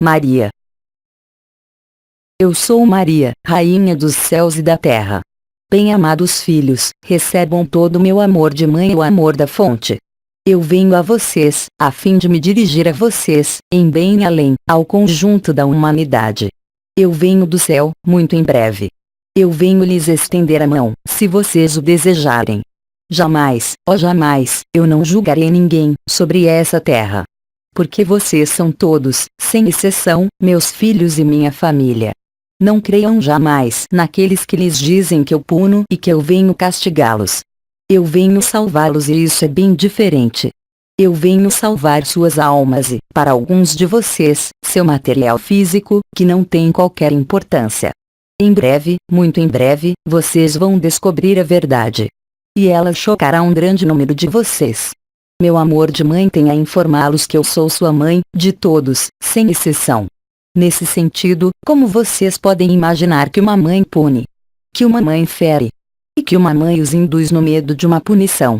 Maria. Eu sou Maria, Rainha dos céus e da terra. Bem-amados filhos, recebam todo o meu amor de mãe e o amor da fonte. Eu venho a vocês, a fim de me dirigir a vocês, em bem e além, ao conjunto da humanidade. Eu venho do céu, muito em breve. Eu venho lhes estender a mão, se vocês o desejarem. Jamais, ó jamais, eu não julgarei ninguém, sobre essa terra. Porque vocês são todos, sem exceção, meus filhos e minha família. Não creiam jamais naqueles que lhes dizem que eu puno e que eu venho castigá-los. Eu venho salvá-los e isso é bem diferente. Eu venho salvar suas almas e, para alguns de vocês, seu material físico, que não tem qualquer importância. Em breve, muito em breve, vocês vão descobrir a verdade. E ela chocará um grande número de vocês. Meu amor de mãe tem a informá-los que eu sou sua mãe, de todos, sem exceção. Nesse sentido, como vocês podem imaginar que uma mãe pune? Que uma mãe fere? E que uma mãe os induz no medo de uma punição?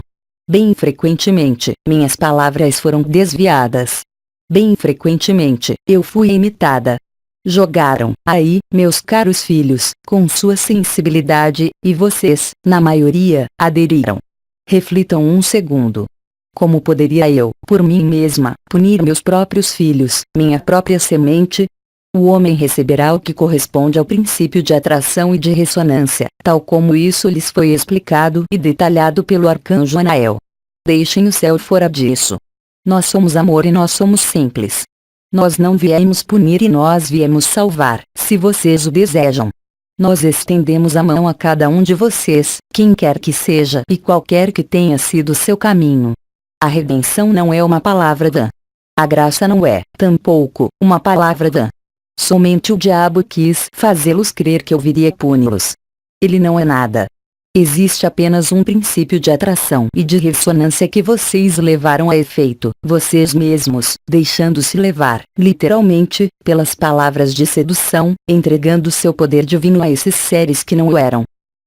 Bem frequentemente, minhas palavras foram desviadas. Bem frequentemente, eu fui imitada. Jogaram, aí, meus caros filhos, com sua sensibilidade, e vocês, na maioria, aderiram. Reflitam um segundo. Como poderia eu, por mim mesma, punir meus próprios filhos, minha própria semente? O homem receberá o que corresponde ao princípio de atração e de ressonância, tal como isso lhes foi explicado e detalhado pelo arcanjo Anael. Deixem o céu fora disso. Nós somos amor e nós somos simples. Nós não viemos punir e nós viemos salvar, se vocês o desejam. Nós estendemos a mão a cada um de vocês, quem quer que seja e qualquer que tenha sido seu caminho. A redenção não é uma palavra vã. A graça não é, tampouco, uma palavra vã. Somente o diabo quis fazê-los crer que eu viria puni-los. Ele não é nada. Existe apenas um princípio de atração e de ressonância que vocês levaram a efeito, vocês mesmos, deixando-se levar, literalmente, pelas palavras de sedução, entregando seu poder divino a esses seres que não o eram.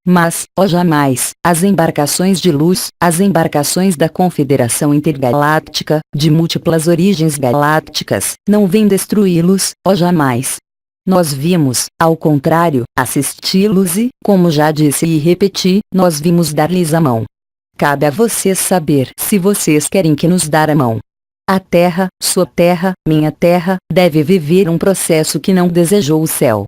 Mas, ó jamais, as embarcações de luz, as embarcações da Confederação Intergaláctica, de múltiplas origens galácticas, não vêm destruí-los, ó jamais. Nós vimos, ao contrário, assisti-los e, como já disse e repeti, nós vimos dar-lhes a mão. Cabe a vocês saber se vocês querem que nos dar a mão. A terra, sua terra, minha terra, deve viver um processo que não desejou o céu.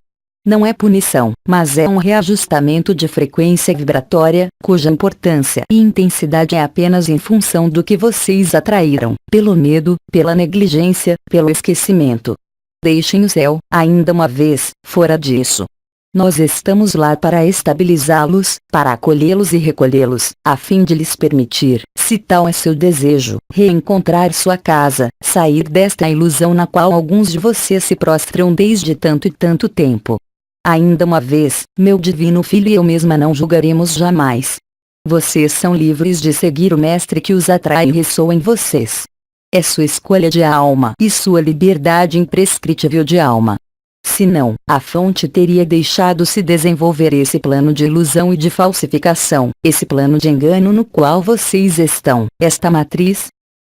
Não é punição, mas é um reajustamento de frequência vibratória, cuja importância e intensidade é apenas em função do que vocês atraíram, pelo medo, pela negligência, pelo esquecimento. Deixem o céu, ainda uma vez, fora disso. Nós estamos lá para estabilizá-los, para acolhê-los e recolhê-los, a fim de lhes permitir, se tal é seu desejo, reencontrar sua casa, sair desta ilusão na qual alguns de vocês se prostram desde tanto e tanto tempo. Ainda uma vez, meu divino filho e eu mesma não julgaremos jamais. Vocês são livres de seguir o mestre que os atrai e ressoa em vocês. É sua escolha de alma e sua liberdade imprescritível de alma. Senão, a fonte teria deixado se desenvolver esse plano de ilusão e de falsificação, esse plano de engano no qual vocês estão, esta matriz.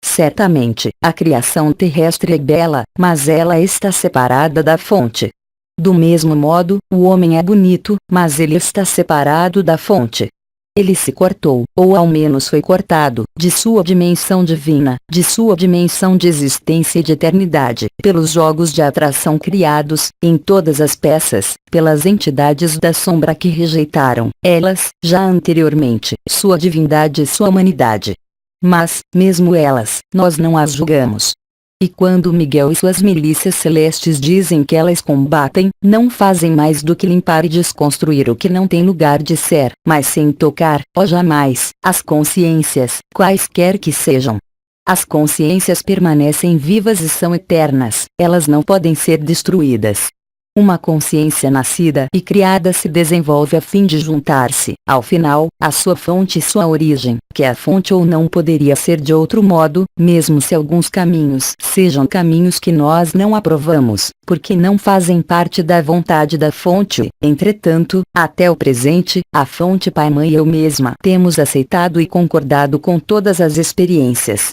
Certamente, a criação terrestre é bela, mas ela está separada da fonte. Do mesmo modo, o homem é bonito, mas ele está separado da fonte. Ele se cortou, ou ao menos foi cortado, de sua dimensão divina, de sua dimensão de existência e de eternidade, pelos jogos de atração criados, em todas as peças, pelas entidades da sombra que rejeitaram, elas, já anteriormente, sua divindade e sua humanidade. Mas, mesmo elas, nós não as julgamos. E quando Miguel e suas milícias celestes dizem que elas combatem, não fazem mais do que limpar e desconstruir o que não tem lugar de ser, mas sem tocar, ó jamais, as consciências, quaisquer que sejam. As consciências permanecem vivas e são eternas, elas não podem ser destruídas. Uma consciência nascida e criada se desenvolve a fim de juntar-se, ao final, à sua fonte e sua origem, que a fonte ou não poderia ser de outro modo, mesmo se alguns caminhos sejam caminhos que nós não aprovamos, porque não fazem parte da vontade da fonte. Entretanto, até o presente, a fonte Pai Mãe e eu mesma temos aceitado e concordado com todas as experiências.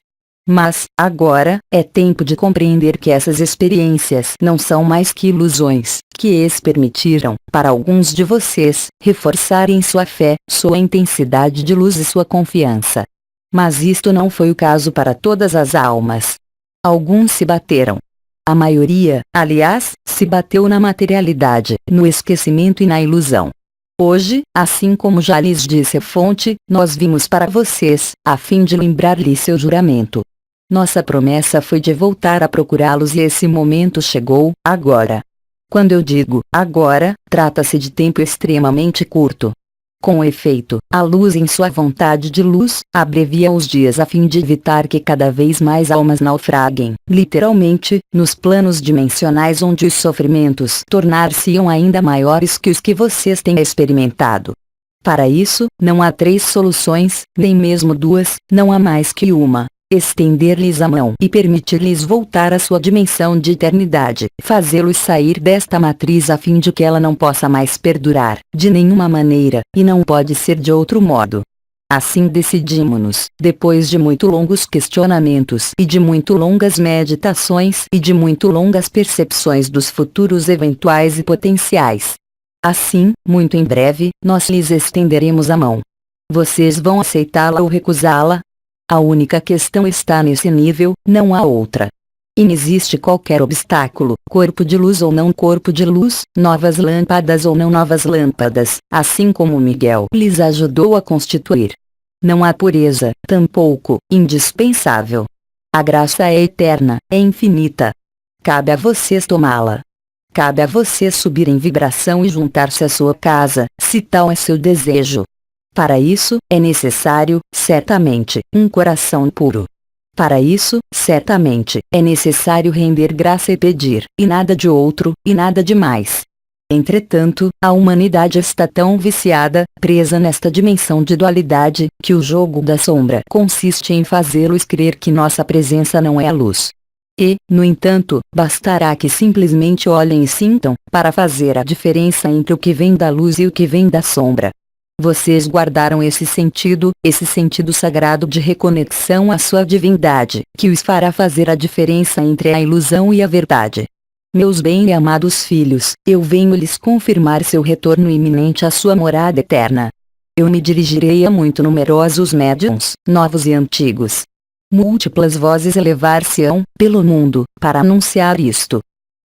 Mas, agora, é tempo de compreender que essas experiências não são mais que ilusões, que eles permitiram, para alguns de vocês, reforçarem sua fé, sua intensidade de luz e sua confiança. Mas isto não foi o caso para todas as almas. Alguns se bateram. A maioria, aliás, se bateu na materialidade, no esquecimento e na ilusão. Hoje, assim como já lhes disse a fonte, nós vimos para vocês, a fim de lembrar-lhes seu juramento. Nossa promessa foi de voltar a procurá-los e esse momento chegou, agora. Quando eu digo agora, trata-se de tempo extremamente curto. Com efeito, a luz em sua vontade de luz, abrevia os dias a fim de evitar que cada vez mais almas naufraguem, literalmente, nos planos dimensionais onde os sofrimentos tornar-se-iam ainda maiores que os que vocês têm experimentado. Para isso, não há 3 soluções, nem mesmo 2, não há mais que uma. Estender-lhes a mão e permitir-lhes voltar à sua dimensão de eternidade, fazê-los sair desta matriz a fim de que ela não possa mais perdurar, de nenhuma maneira, e não pode ser de outro modo. Assim decidimos-nos, depois de muito longos questionamentos e de muito longas meditações e de muito longas percepções dos futuros eventuais e potenciais. Assim, muito em breve, nós lhes estenderemos a mão. Vocês vão aceitá-la ou recusá-la? A única questão está nesse nível, não há outra. Inexiste qualquer obstáculo, corpo de luz ou não corpo de luz, novas lâmpadas ou não novas lâmpadas, assim como Miguel lhes ajudou a constituir. Não há pureza, tampouco, indispensável. A graça é eterna, é infinita. Cabe a vocês tomá-la. Cabe a vocês subir em vibração e juntar-se à sua casa, se tal é seu desejo. Para isso, é necessário, certamente, um coração puro. Para isso, certamente, é necessário render graça e pedir, e nada de outro, e nada de mais. Entretanto, a humanidade está tão viciada, presa nesta dimensão de dualidade, que o jogo da sombra consiste em fazê-los crer que nossa presença não é a luz. E, no entanto, bastará que simplesmente olhem e sintam, para fazer a diferença entre o que vem da luz e o que vem da sombra. Vocês guardaram esse sentido sagrado de reconexão à sua divindade, que os fará fazer a diferença entre a ilusão e a verdade. Meus bem e amados filhos, eu venho lhes confirmar seu retorno iminente à sua morada eterna. Eu me dirigirei a muito numerosos médiuns, novos e antigos. Múltiplas vozes elevar-se-ão, pelo mundo, para anunciar isto.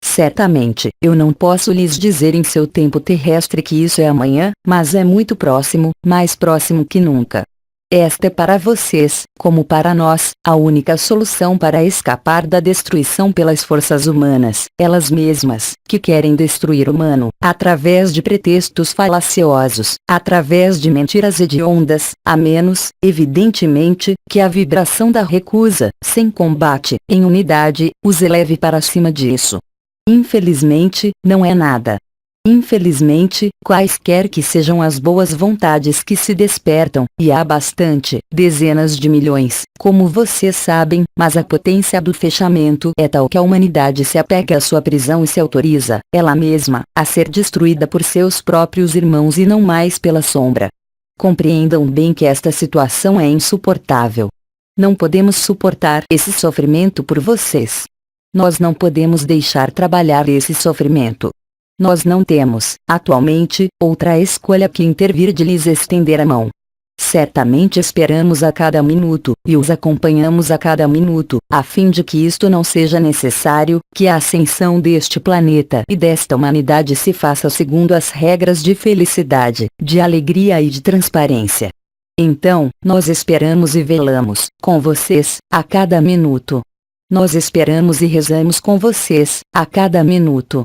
Certamente, eu não posso lhes dizer em seu tempo terrestre que isso é amanhã, mas é muito próximo, mais próximo que nunca. Esta é para vocês, como para nós, a única solução para escapar da destruição pelas forças humanas, elas mesmas, que querem destruir o humano, através de pretextos falaciosos, através de mentiras hediondas, a menos, evidentemente, que a vibração da recusa, sem combate, em unidade, os eleve para cima disso. Infelizmente, não é nada. Infelizmente, quaisquer que sejam as boas vontades que se despertam, e há bastante, dezenas de milhões, como vocês sabem, mas a potência do fechamento é tal que a humanidade se apega à sua prisão e se autoriza, ela mesma, a ser destruída por seus próprios irmãos e não mais pela sombra. Compreendam bem que esta situação é insuportável. Não podemos suportar esse sofrimento por vocês. Nós não podemos deixar trabalhar esse sofrimento. Nós não temos, atualmente, outra escolha que intervir de lhes estender a mão. Certamente esperamos a cada minuto, e os acompanhamos a cada minuto, a fim de que isto não seja necessário, que a ascensão deste planeta e desta humanidade se faça segundo as regras de felicidade, de alegria e de transparência. Então, nós esperamos e velamos, com vocês, a cada minuto. Nós esperamos e rezamos com vocês, a cada minuto.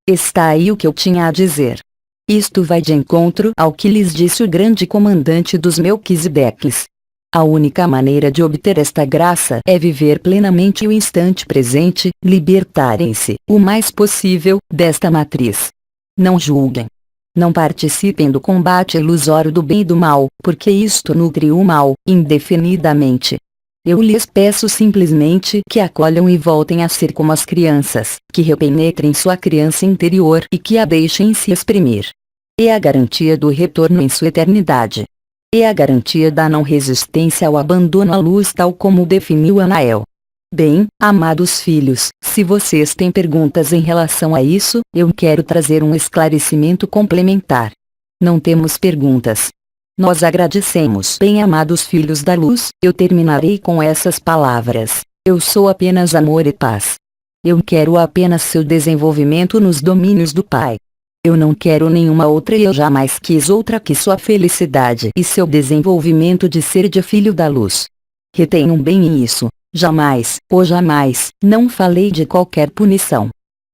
Está aí o que eu tinha a dizer. Isto vai de encontro ao que lhes disse o grande comandante dos Melquisedeques. A única maneira de obter esta graça é viver plenamente o instante presente, libertarem-se, o mais possível, desta matriz. Não julguem. Não participem do combate ilusório do bem e do mal, porque isto nutre o mal, indefinidamente. Eu lhes peço simplesmente que acolham e voltem a ser como as crianças, que repenetrem sua criança interior e que a deixem se exprimir. É a garantia do retorno em sua eternidade. e a garantia da não resistência ao abandono à luz tal como definiu Anael. Bem, amados filhos, se vocês têm perguntas em relação a isso, eu quero trazer um esclarecimento complementar. Não temos perguntas. Nós agradecemos. Bem, amados filhos da luz, eu terminarei com essas palavras. Eu sou apenas amor e paz. Eu quero apenas seu desenvolvimento nos domínios do Pai. Eu não quero nenhuma outra e eu jamais quis outra que sua felicidade e seu desenvolvimento de ser de filho da luz. Retenham bem isso. Jamais, ou jamais, não falei de qualquer punição.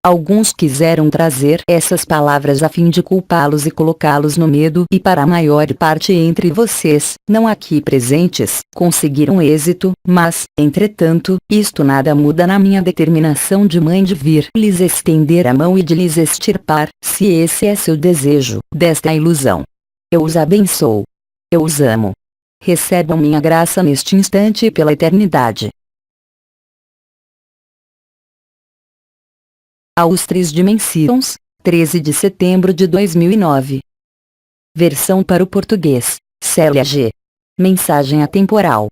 Alguns quiseram trazer essas palavras a fim de culpá-los e colocá-los no medo, e para a maior parte entre vocês, não aqui presentes, conseguiram êxito, mas, entretanto, isto nada muda na minha determinação de mãe de vir lhes estender a mão e de lhes extirpar, se esse é seu desejo, desta ilusão. Eu os abençoo. Eu os amo. Recebam minha graça neste instante e pela eternidade. Aos 3 dimensões, 13 de setembro de 2009. Versão para o português, Célia G. Mensagem atemporal.